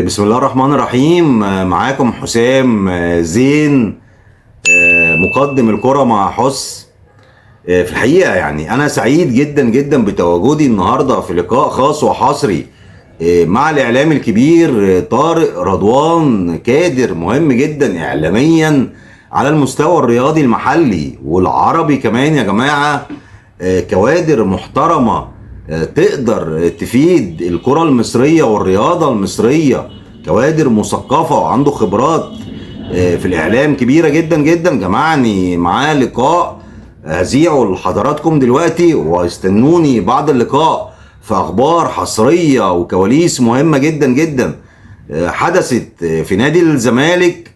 بسم الله الرحمن الرحيم. معاكم حسام زين، مقدم الكرة مع حس. في الحقيقة يعني أنا سعيد جدا جدا بتواجدي النهاردة في لقاء خاص وحصري مع الإعلام الكبير طارق رضوان، كادر مهم جدا إعلاميا على المستوى الرياضي المحلي والعربي كمان يا جماعة. كوادر محترمة تقدر تفيد الكرة المصرية والرياضة المصرية، كوادر مثقفة وعنده خبرات في الإعلام كبيرة جدا جدا. جمعني معاه لقاء هذيعه لحضراتكم دلوقتي، واستنوني بعد اللقاء في أخبار حصرية وكواليس مهمة جدا جدا حدثت في نادي الزمالك.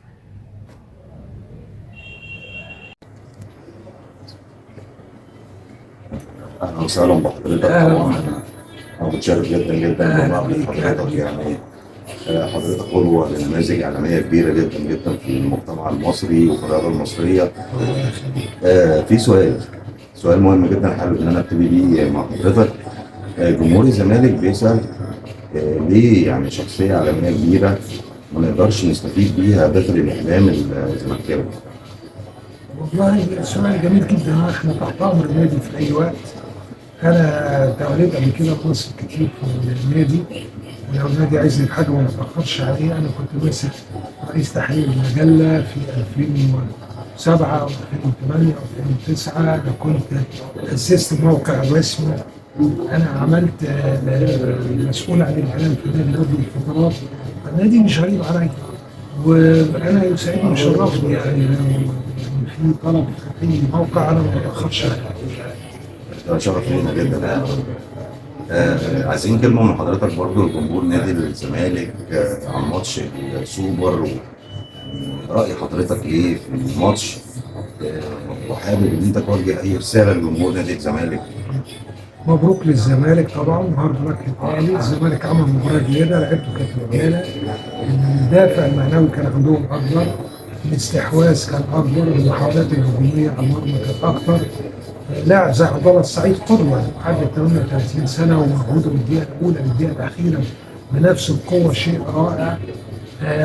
اهلا وسهلا بحضرتك. طبعا انا متشرف جدا جدا بمقابله حضرتك. يعني حضرتك قدوه لنماذج اعلاميه كبيره جدا جدا في المجتمع المصري وفي الرياضه المصريه. في سؤال مهم جدا حابب ان انا ابتدي بيه مع حضرتك. جمهور الزمالك بيسال ليه يعني شخصيه اعلاميه كبيره ما نقدرش نستفيد بيها داخل الاعلام الزملكاوي؟ والله سؤال جميل جدا. احنا تحت امر النادي في اي وقت. انا توليت قبل كده مصر كتير في النادي، ولو النادي عايزني في حاجه وما اتاخرش عليه. انا كنت ماسك رئيس تحرير المجله في 2007 و2008 و2009. انا كنت اسست موقع رسمي. انا عملت مسؤول عن الاعلام في النادي برضه الفترات. النادي مش غريب عليا، وانا يسعدني ويشرفني يعني لو في طلب في اي موقع انا ما بتاخرش عليه. ده شرف لينا جدا. عايزين كلمة من حضرتك برضو لجمهور نادي الزمالك عن ماتش السوبر، رأي حضرتك ايه في الماتش؟ وحابب ان انت توجه اي رسالة لجمهور نادي الزمالك. مبروك للزمالك طبعا، هارد لك للاهلي. الزمالك عمل مباراه جيده، لعبته كانت رجاله. الدافع المعنوي كان عندهم اكبر، الاستحواذ كان اكبر، المحاولات الهجوميه على المرمى كانت اكتر. لاعب زي عبد الله السعيد قدوه، عدى 38 سنه ومجهوده من الدقيقه الاولى للدقيقه الاخيره بنفس القوه، شيء رائع.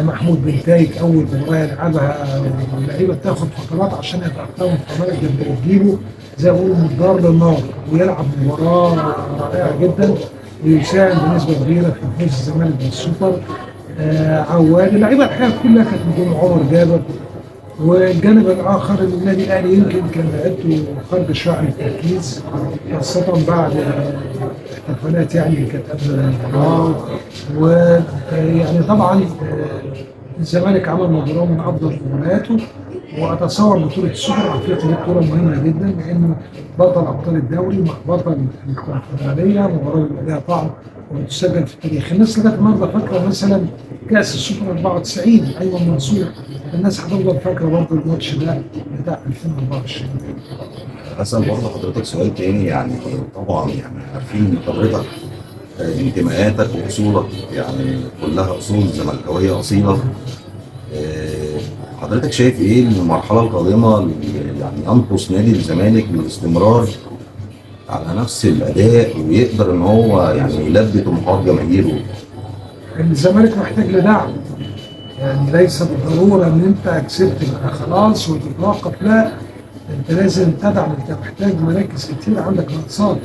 محمود بن تايك اول مباراه يلعبها، اللعيبه بتاخد فترات عشان يتاقلموا، فبالك لما تجيبه زي ما بيقولوا من الدار للنار ويلعب مباراه رائعه جدا ويساهم بنسبه كبيره في فوز الزمالك بالسوبر. عواد اللعيبه الحقيقه كلها كانت نجوم، عمر جابر. والجانب الاخر النادي الاهلي يمكن كان لعبته خارج شويه عن التركيز، خاصه بعد الاحتفالات يعني اللي كانت قبل المباراه. ويعني طبعا الزمالك عمل مباراه من افضل مبارياته، واتصور بطوله السوبر الافريقي دي بطوله مهمه جدا، لانه بطل ابطال الدوري مع بطل الكونفدراليه، مباراه بيبقى لها طعم وتسجل في التاريخ. الناس لغايه النهارده فاكره مثلا كاس السوبر 94 ايمن منصور، الناس هتفضل فاكره برضه الماتش ده بتاع 2024. اسال برضه حضرتك سؤال تاني. يعني طبعا يعني عارفين ان حضرتك انتماءاتك واصولك يعني كلها اصول زملكاويه اصيله. حضرتك شايف ايه المرحله القادمه يعني ينقص نادي الزمالك للاستمرار على نفس الاداء ويقدر ان هو يعني يلبي طموحات جماهيره؟ الزمالك محتاج لدعم، يعني ليس بالضروره ان انت كسبت يبقى خلاص وتتوقف، لا، انت لازم تدعم. انت محتاج مراكز كتير عندك ناقصاك،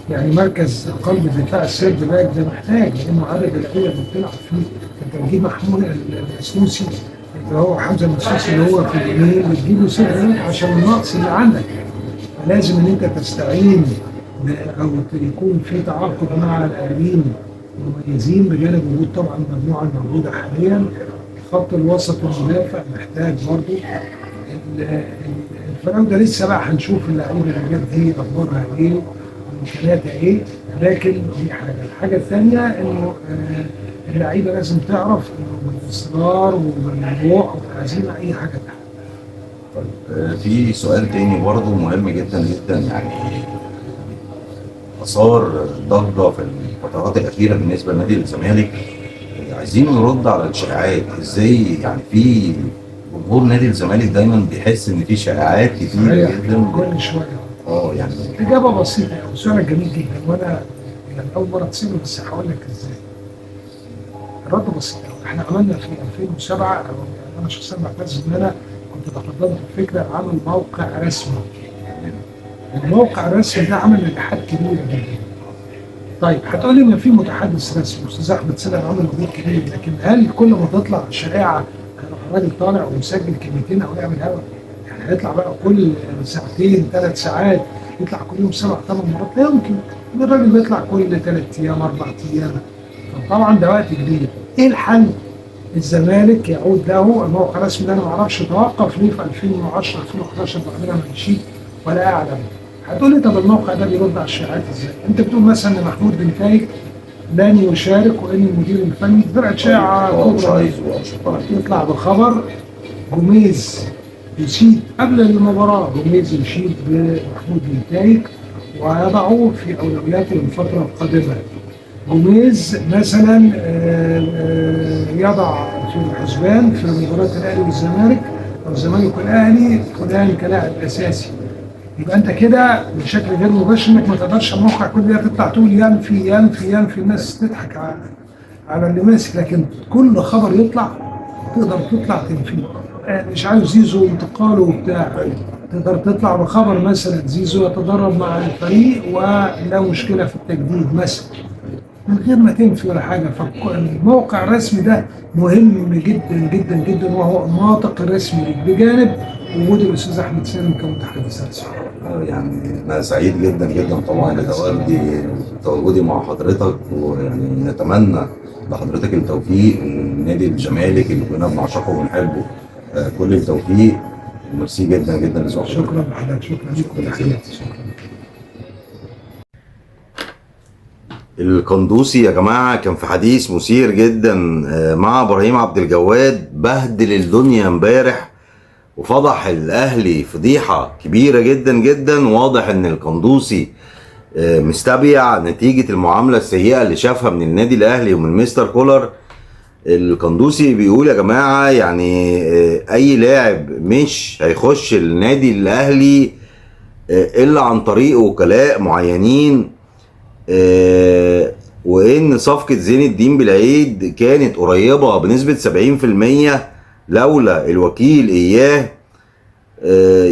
يعني مركز قلب الدفاع السيرد باك ده محتاج، لانه عدد اللعيبه اللي بتلعب فيه. انت بتجيب محمود السوسي اللي هو حمزه المسوسي اللي هو في اليمين، بتجيبه سيرد باك عشان النقص اللي عندك. فلازم ان انت تستعين او يكون في تعاقد مع لاعبين مميزين، بجانب وجود طبعا المجموعه الموجوده حاليا. خط الوسط والمدافع محتاج برضه. الفراوده لسه بقى هنشوف اللعيبه اللي جت دي اخبارها ايه وامكانياتها ايه، لكن دي الحاجه الثانيه انه اللعيبه لازم تعرف انه بالاصرار وبالروح وبالعزيمه اي حاجه تحت. في سؤال تاني برضه مهم جدا جدا، يعني اثار ضجه في الفترات الاخيره بالنسبه لنادي الزمالك. عايزين نرد على الشائعات ازاي. يعني في جمهور نادي الزمالك دايما بيحس ان في شائعات كتير جدا كل شويه. يعني اجابه بسيطه قوي، سؤالك جميل جدا، وانا يعني اول مره تصيبه، بس هقول لك ازاي. الرد بسيط قوي. احنا عملنا في 2007 انا شخصيا بعتز ان انا كنت تقدمت بفكره عمل موقع رسمي. الموقع الرسمي ده عمل نجاحات كبيره جدا. طيب هتقول لي ما في متحدث رسمي، استاذ احمد سلام عمل مجهود كبير، لكن هل كل ما تطلع شائعه هيروح الراجل طالع ومسجل كلمتين او يعمل هوا؟ يعني هيطلع بقى كل ساعتين 3 ساعات، يطلع كل يوم 7 8 مرات؟ لا يمكن. الراجل بيطلع كل 3 ايام 4 ايام، فطبعا ده وقت كبير. ايه الحل؟ الزمالك يعود له الموقع الرسمي ده. انا ما اعرفش توقف ليه في 2010 2011 بعد ما مشيت ولا اعلم. هتقول لي طب الموقع ده بيرد على الشائعات ازاي؟ انت بتقول مثلا ان محمود بن تايج لن يشارك وان المدير الفني طلعت شائعه كبرى، يطلع بخبر جوميز يشيد قبل المباراه، جوميز يشيد بمحمود بن تايج ويضعه في اولوياته للفتره القادمه. جوميز مثلا يضع في الحسبان في مباراه الاهلي والزمالك او الزمالك والاهلي فلان كلاعب اساسي. يبقى انت كده بشكل غير مباشر انك ما تقدرش الموقع كل ده تطلع تقول ينفي ينفي ينفي، الناس تضحك على اللي ماسك، لكن كل خبر يطلع تقدر تطلع تنفيه. مش عارف زيزو انتقاله وبتاع، تقدر تطلع بخبر مثلا زيزو يتدرب مع الفريق ولا مشكله في التجديد مثلا، من غير ما تنفي ولا حاجه. فالموقع الرسمي ده مهم جدا جدا جدا، وهو الناطق الرسمي بجانب وجود الاستاذ احمد سالم كمتحدث رسمي. يعني انا سعيد جدا جدا طبعا بتواجدي مع حضرتك، ويعني نتمنى لحضرتك التوفيق ونادي الزمالك اللي كلنا بنعشقه وبنحبه كل التوفيق. ميرسي جدا جدا لذوقك. شكرا لحضرتك، شكرا لكم، تحياتي. القندوسي يا جماعة كان في حديث مثير جدا مع ابراهيم عبد الجواد، بهدل الدنيا امبارح وفضح الاهلي فضيحة كبيرة جدا جدا. واضح ان القندوسي مستبيع نتيجة المعاملة السيئة اللي شافها من النادي الاهلي ومن مستر كولر. القندوسي بيقول يا جماعة يعني اي لاعب مش هيخش النادي الاهلي الا عن طريق وكلاء معينين، وان صفقة زين الدين بالعيد كانت قريبة بنسبة 70% لولا الوكيل اياه.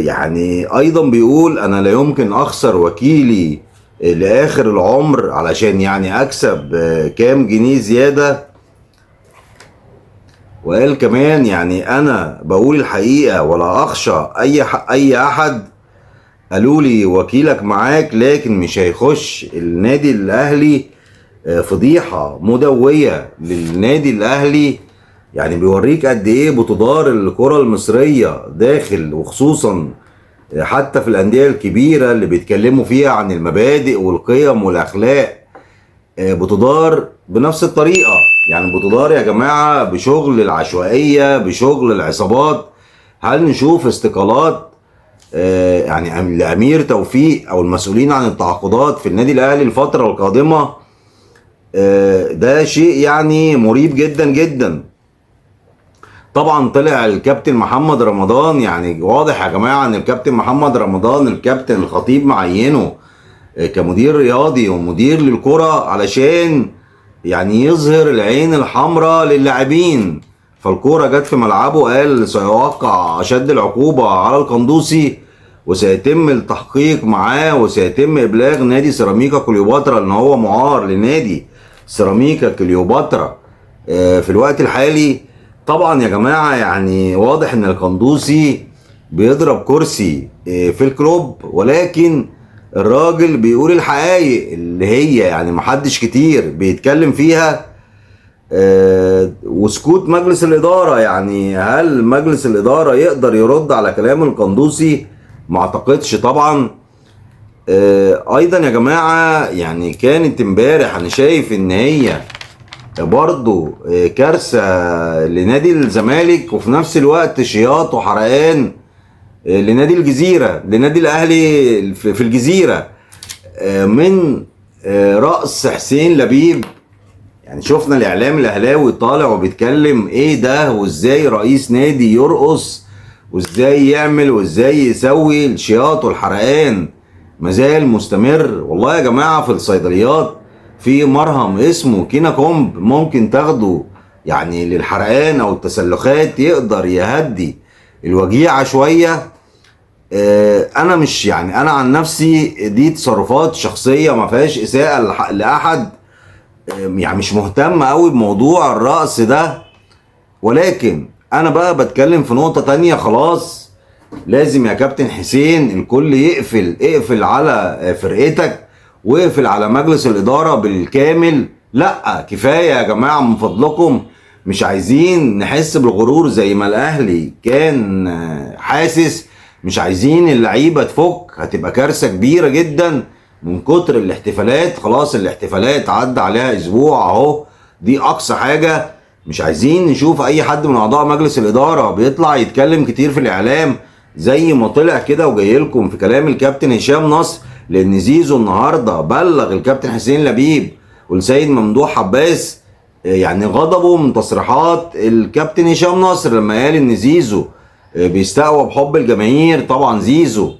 يعني ايضا بيقول انا لا يمكن اخسر وكيلي لاخر العمر علشان يعني اكسب كام جنيه زيادة. وقال كمان يعني انا بقول الحقيقة ولا اخشى اي احد. قالوا لي وكيلك معاك لكن مش هيخش النادي الاهلي. فضيحة مدوية للنادي الاهلي، يعني بيوريك قد ايه بتدار الكرة المصرية داخل، وخصوصا حتى في الاندية الكبيرة اللي بيتكلموا فيها عن المبادئ والقيم والاخلاق بتدار بنفس الطريقة. يعني بتدار يا جماعة بشغل العشوائية، بشغل العصابات. هل نشوف استقالات يعني لأمير توفيق او المسؤولين عن التعاقدات في النادي الاهلي الفترة القادمة؟ ده شيء يعني مريب جدا جدا. طبعا طلع الكابتن محمد رمضان، يعني واضح يا جماعة ان الكابتن محمد رمضان الكابتن الخطيب معينه كمدير رياضي ومدير للكرة علشان يعني يظهر العين الحمراء للاعبين. فالكرة جت في ملعبه قال سيوقع اشد العقوبة على القندوسي وسيتم التحقيق معاه وسيتم ابلاغ نادي سيراميكا كليوباترا ان هو معار لنادي سيراميكا كليوباترا في الوقت الحالي. طبعا يا جماعة يعني واضح ان القندوسي بيضرب كرسي في الكلوب، ولكن الراجل بيقول الحقائق اللي هي يعني محدش كتير بيتكلم فيها. وسكوت مجلس الإدارة، يعني هل مجلس الإدارة يقدر يرد على كلام القندوسي؟ ما اعتقدش طبعا. ايضا يا جماعة يعني كانت امبارح انا شايف ان هي برضو كارثة لنادي الزمالك، وفي نفس الوقت شياط وحرقان لنادي الجزيرة، لنادي الاهلي في الجزيرة من رأس حسين لبيب. يعني شفنا الاعلام الاهلاوي طالع وبيتكلم ايه ده، وازاي رئيس نادي يرقص وازاي يعمل وازاي يسوي. الشياط والحرقان مازال مستمر. والله يا جماعة في الصيدليات في مرهم اسمه كينا كومب، ممكن تاخده يعني للحرقان او التسلخات يقدر يهدي الوجيعه شويه. انا مش يعني، انا عن نفسي دي تصرفات شخصيه ما فيهاش اساءه لاحد. يعني مش مهتم قوي بموضوع الرقص ده، ولكن انا بقى بتكلم في نقطه تانية. خلاص لازم يا كابتن حسين الكل اقفل على فرقتك، واقفل على مجلس الاداره بالكامل. لا كفايه يا جماعه من فضلكم، مش عايزين نحس بالغرور زي ما الاهلي كان حاسس. مش عايزين اللعيبه تفك، هتبقى كارثه كبيره جدا من كتر الاحتفالات. خلاص الاحتفالات عدى عليها اسبوع اهو، دي اقصى حاجه. مش عايزين نشوف اي حد من اعضاء مجلس الاداره بيطلع يتكلم كتير في الاعلام زي ما طلع كده وجاي لكم في كلام الكابتن هشام نصر. لان زيزو النهارده بلغ الكابتن حسين لبيب والسيد ممدوح عباس يعني غضبه من تصريحات الكابتن هشام نصر لما قال ان زيزو بيستقوى بحب الجماهير. طبعا زيزو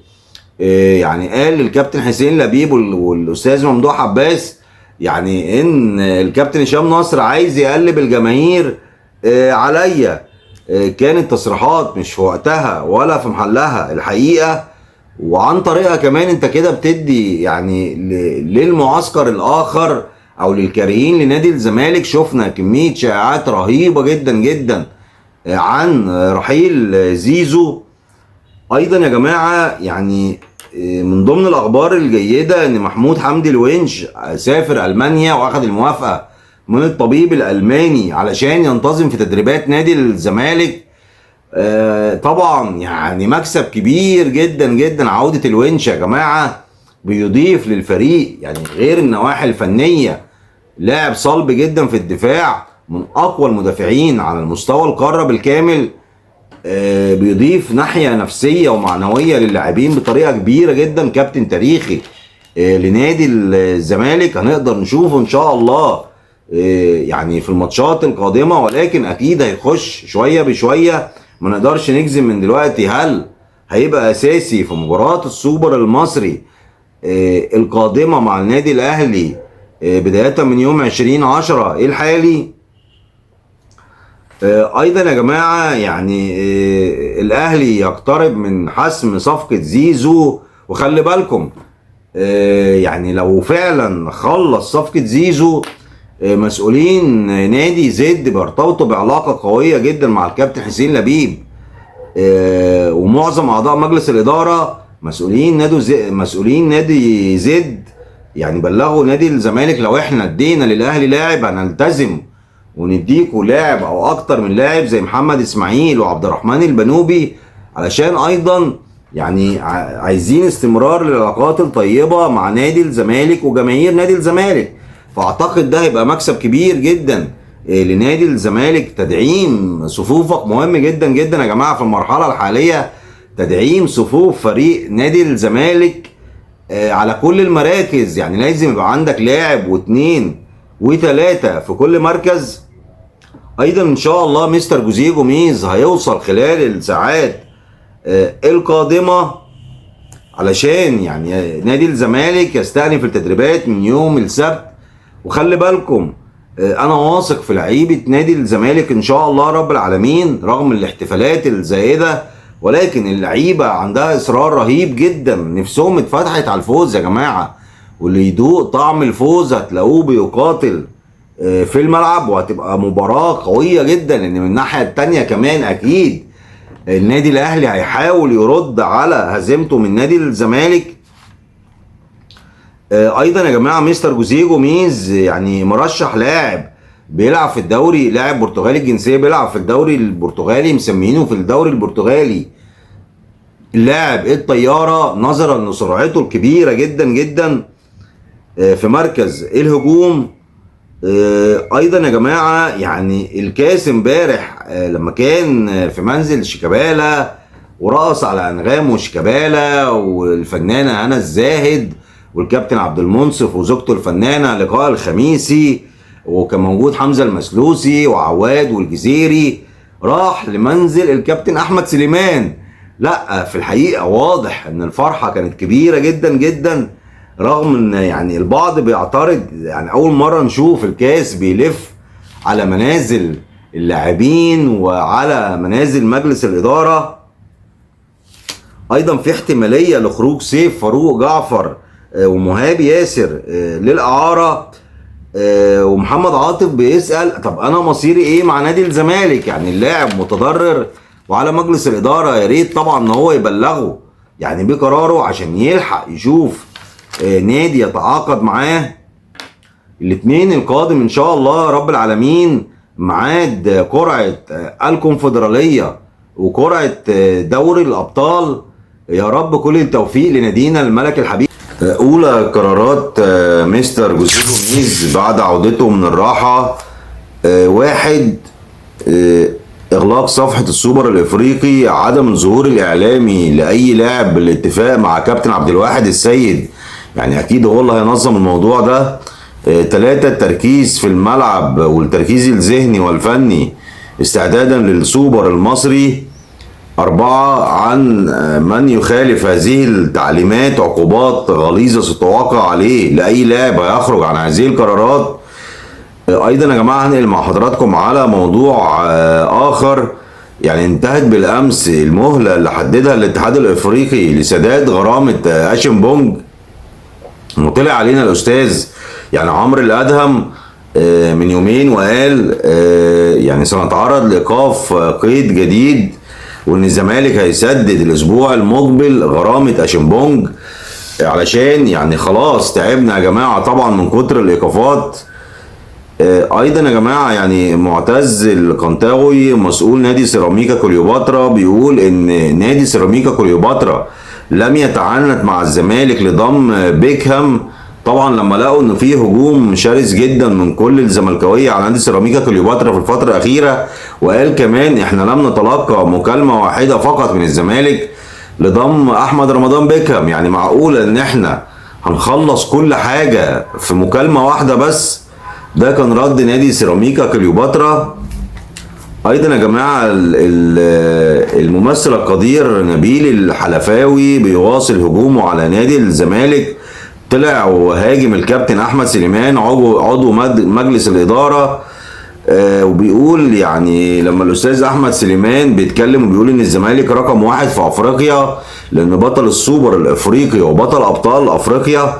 يعني قال للكابتن حسين لبيب والاستاذ ممدوح عباس يعني ان الكابتن هشام نصر عايز يقلب الجماهير عليا. كانت تصريحات مش في وقتها ولا في محلها الحقيقه، وعن طريقها كمان انت كده بتدي يعني للمعسكر الاخر او للكارهين لنادي الزمالك. شفنا كميه شائعات رهيبه جدا جدا عن رحيل زيزو. ايضا يا جماعه يعني من ضمن الاخبار الجيده ان محمود حمدي الونش سافر المانيا واخد الموافقه من الطبيب الالماني علشان ينتظم في تدريبات نادي الزمالك. طبعا يعني مكسب كبير جدا جدا عودة الونش يا جماعة، بيضيف للفريق يعني غير النواحي الفنية. لاعب صلب جدا في الدفاع، من اقوى المدافعين على المستوى القارة بالكامل. بيضيف ناحية نفسية ومعنوية للاعبين بطريقة كبيرة جدا. كابتن تاريخي لنادي الزمالك هنقدر نشوفه ان شاء الله يعني في الماتشات القادمة، ولكن اكيد هيخش شوية بشوية. ما نقدرش نجزم من دلوقتي هل هيبقى اساسي في مباراة السوبر المصري القادمة مع النادي الاهلي بداية من يوم 20/10 الحالي. ايضا يا جماعة يعني الاهلي يقترب من حسم صفقة زيزو. وخلي بالكم يعني لو فعلا خلص صفقة زيزو مسؤولين نادي زد بيرتبطوا بعلاقة قوية جدا مع الكابتن حسين لبيب، ومعظم اعضاء مجلس الادارة مسؤولين نادي زد يعني بلغوا نادي الزمالك لو احنا ادينا للاهلي لاعب هنلتزم ونديكوا لاعب او اكتر من لاعب زي محمد اسماعيل وعبد الرحمن البنوبي، علشان ايضا يعني عايزين استمرار للعلاقات الطيبة مع نادي الزمالك وجماهير نادي الزمالك. فاعتقد ده هيبقى مكسب كبير جدا لنادي الزمالك. تدعيم صفوفك مهم جدا جدا يا جماعة في المرحلة الحالية. تدعيم صفوف فريق نادي الزمالك على كل المراكز، يعني لازم يبقى عندك لاعب واثنين وثلاثة في كل مركز. ايضا ان شاء الله مستر جوزيه جوميز هيوصل خلال الساعات القادمة علشان يعني نادي الزمالك يستأنف التدريبات من يوم السبت. وخلي بالكم انا واثق في لعيبة نادي الزمالك ان شاء الله رب العالمين رغم الاحتفالات الزائدة، ولكن اللعيبة عندها اصرار رهيب جدا، نفسهم اتفتحت على الفوز يا جماعة. واللي يدوق طعم الفوز هتلاقوه بيقاتل في الملعب، وهتبقى مباراة قوية جدا. لان من الناحية التانية كمان اكيد النادي الاهلي هيحاول يرد على هزيمته من نادي الزمالك. ايضا يا جماعه مستر جوزيه جوميز يعني مرشح لاعب بيلعب في الدوري، لاعب برتغالي الجنسيه بيلعب في الدوري البرتغالي، مسمينه في الدوري البرتغالي اللاعب الطياره نظرا لسرعته الكبيره جدا جدا في مركز الهجوم. ايضا يا جماعه يعني الكاس امبارح لما كان في منزل شيكابالا ورقص على انغام وشيكابالا والفنانه هنا الزاهد والكابتن عبد المنصف وزوجته الفنانه لقاء الخميسي، وكان موجود حمزه المسلوسي وعواد والجزيري، راح لمنزل الكابتن احمد سليمان. لا في الحقيقه واضح ان الفرحه كانت كبيره جدا جدا، رغم ان يعني البعض بيعترض يعني اول مره نشوف الكاس بيلف على منازل اللاعبين وعلى منازل مجلس الإدارة. أيضا في احتمالية لخروج سيف فاروق جعفر ومهاب ياسر للإعارة. ومحمد عاطف بيسأل طب أنا مصيري إيه مع نادي الزمالك؟ يعني اللاعب متضرر وعلى مجلس الإدارة يا ريت طبعا إن هو يبلغه يعني بقراره عشان يلحق يشوف نادي يتعاقد معاه. الاثنين القادم ان شاء الله رب العالمين ميعاد قرعه الكونفدراليه وقرعه دوري الابطال. يا رب كل التوفيق لنادينا الملك الحبيب. اولى قرارات مستر جوزيه جوميز بعد عودته من الراحه: واحد، اغلاق صفحه السوبر الافريقي، عدم الظهور الاعلامي لاي لاعب بالاتفاق مع كابتن عبد الواحد السيد، يعني اكيد هو اللي هينظم الموضوع ده. 3، التركيز في الملعب والتركيز الذهني والفني استعدادا للسوبر المصري. 4، عن من يخالف هذه التعليمات عقوبات غليظة ستوقع عليه لأي لاعب هيخرج عن هذه القرارات. أيضا يا جماعة هنقل مع حضراتكم على موضوع آخر. يعني انتهت بالأمس المهلة اللي حددها الاتحاد الإفريقي لسداد غرامة أشين بونج، وطلع علينا الأستاذ يعني عمرو الأدهم من يومين وقال يعني سنتعرض لإيقاف قيد جديد، وإن الزمالك هيسدد الأسبوع المقبل غرامة أشين بونج علشان يعني خلاص تعبنا يا جماعة طبعا من كتر الإيقافات. ايضا يا جماعه يعني معتز القنطاوي مسؤول نادي سيراميكا كليوباترا بيقول ان نادي سيراميكا كليوباترا لم يتعنت مع الزمالك لضم بيكهام، طبعا لما لقوا ان في هجوم شرس جدا من كل الزملكاويه على نادي سيراميكا كليوباترا في الفتره الاخيره. وقال كمان احنا لم نتلقى مكالمه واحده فقط من الزمالك لضم احمد رمضان بيكهام. يعني معقوله ان احنا هنخلص كل حاجه في مكالمه واحده بس؟ ده كان رد نادي سيراميكا كليوباترا. ايضا يا جماعه الممثل القدير نبيل الحلفاوي بيواصل هجومه على نادي الزمالك. طلع وهاجم الكابتن احمد سليمان عضو مجلس الاداره، وبيقول يعني لما الاستاذ احمد سليمان بيتكلم وبيقول ان الزمالك رقم 1 في افريقيا لان بطل السوبر الافريقي وبطل ابطال افريقيا،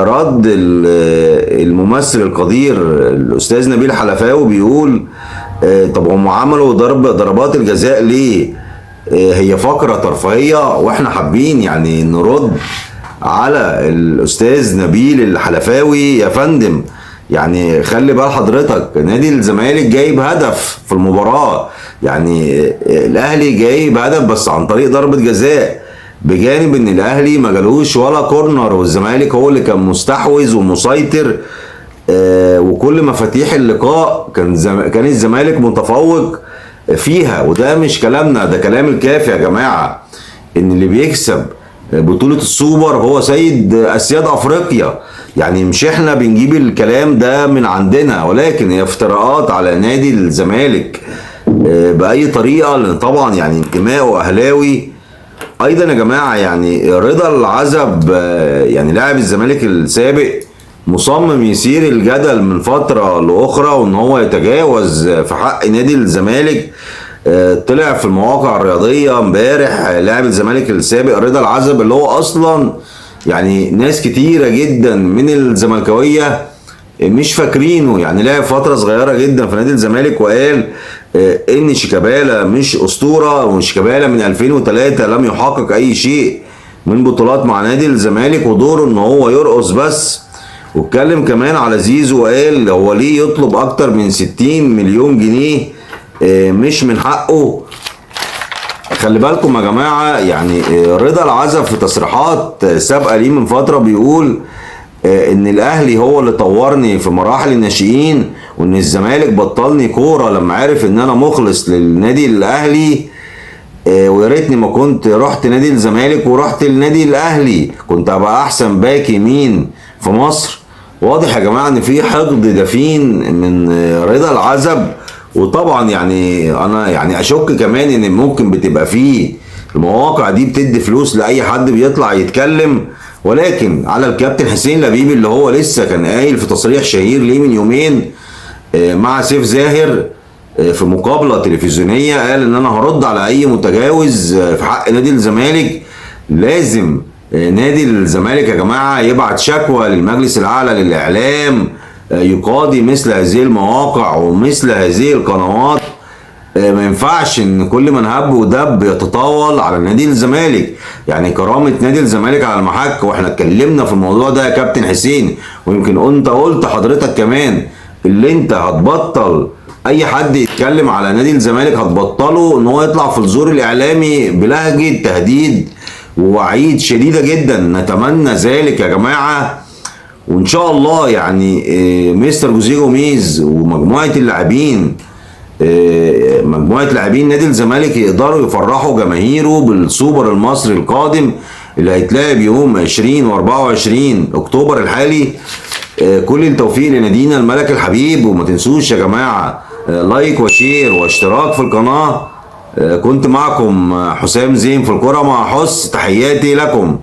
رد الممثل القدير الاستاذ نبيل حلفاوي بيقول طب هم عملوا ضربات الجزاء ليه؟ هي فقره ترفيهيه واحنا حابين يعني نرد على الاستاذ نبيل الحلفاوي. يا فندم يعني خلي بال حضرتك نادي الزمالك جايب هدف في المباراه، يعني الاهلي جايب هدف بس عن طريق ضربه جزاء، بجانب ان الاهلي ما جالوش ولا كورنر والزمالك هو اللي كان مستحوذ ومسيطر. وكل مفاتيح اللقاء كان الزمالك متفوق فيها. وده مش كلامنا، ده كلام الكافي يا جماعه، ان اللي بيكسب بطولة السوبر هو سيد اسياد افريقيا. يعني مش احنا بنجيب الكلام ده من عندنا، ولكن هي افتراءات على نادي الزمالك باي طريقه، لان طبعا يعني انتمائه اهلاوي. ايضا يا جماعه يعني رضا العزب يعني لاعب الزمالك السابق مصمم يثير الجدل من فتره لاخرى وان هو يتجاوز في حق نادي الزمالك. طلع في المواقع الرياضيه امبارح لاعب الزمالك السابق رضا العزب اللي هو اصلا يعني ناس كتيره جدا من الزملكاويه مش فاكرينه، يعني لعب فتره صغيره جدا في نادي الزمالك، وقال ان شيكابالا مش اسطوره، وشيكابالا من 2003 لم يحقق اي شيء من بطولات مع نادي الزمالك ودوره ان هو يرقص بس. واتكلم كمان على زيزو وقال هو ليه يطلب اكتر من 60 مليون جنيه مش من حقه. خلي بالكم يا جماعه يعني رضا العزب في تصريحات سابقه ليه من فتره بيقول ان الاهلي هو اللي طورني في مراحل الناشئين، وان الزمالك بطلني كوره لما عرف ان انا مخلص للنادي الاهلي، ويا ريتني ما كنت رحت نادي الزمالك ورحت النادي الاهلي، كنت هبقى احسن باك يمين في مصر. واضح يا جماعه ان في حقد دفين من رضا العزب. وطبعا يعني انا يعني اشك كمان ان ممكن بتبقى فيه المواقع دي بتدي فلوس لاي حد بيطلع يتكلم، ولكن على الكابتن حسين لبيب اللي هو لسه كان قايل في تصريح شهير ليه من يومين مع سيف زاهر في مقابله تلفزيونيه قال ان انا هرد على اي متجاوز في حق نادي الزمالك. لازم نادي الزمالك يا جماعه يبعت شكوى للمجلس الاعلى للاعلام يقاضي مثل هذه المواقع ومثل هذه القنوات. ما ينفعش ان كل من هب ودب يتطاول على نادي الزمالك. يعني كرامه نادي الزمالك على المحك، واحنا اتكلمنا في الموضوع ده يا كابتن حسين، ويمكن انت قلت حضرتك كمان اللي انت هتبطل اي حد يتكلم على نادي الزمالك، هتبطله ان هو يطلع في الزور الاعلامي بلهجه تهديد ووعيد شديده جدا. نتمنى ذلك يا جماعه، وان شاء الله يعني مستر جوزيه جوميز ومجموعه اللاعبين، مجموعه لاعبين نادي الزمالك يقدروا يفرحوا جماهيره بالسوبر المصري القادم اللي هيتلعب يوم 20 و24 اكتوبر الحالي. كل التوفيق لنادينا الملك الحبيب، وما تنسوش يا جماعه لايك وشير واشتراك في القناه. كنت معكم حسام زين في الكرة مع حس، تحياتي لكم.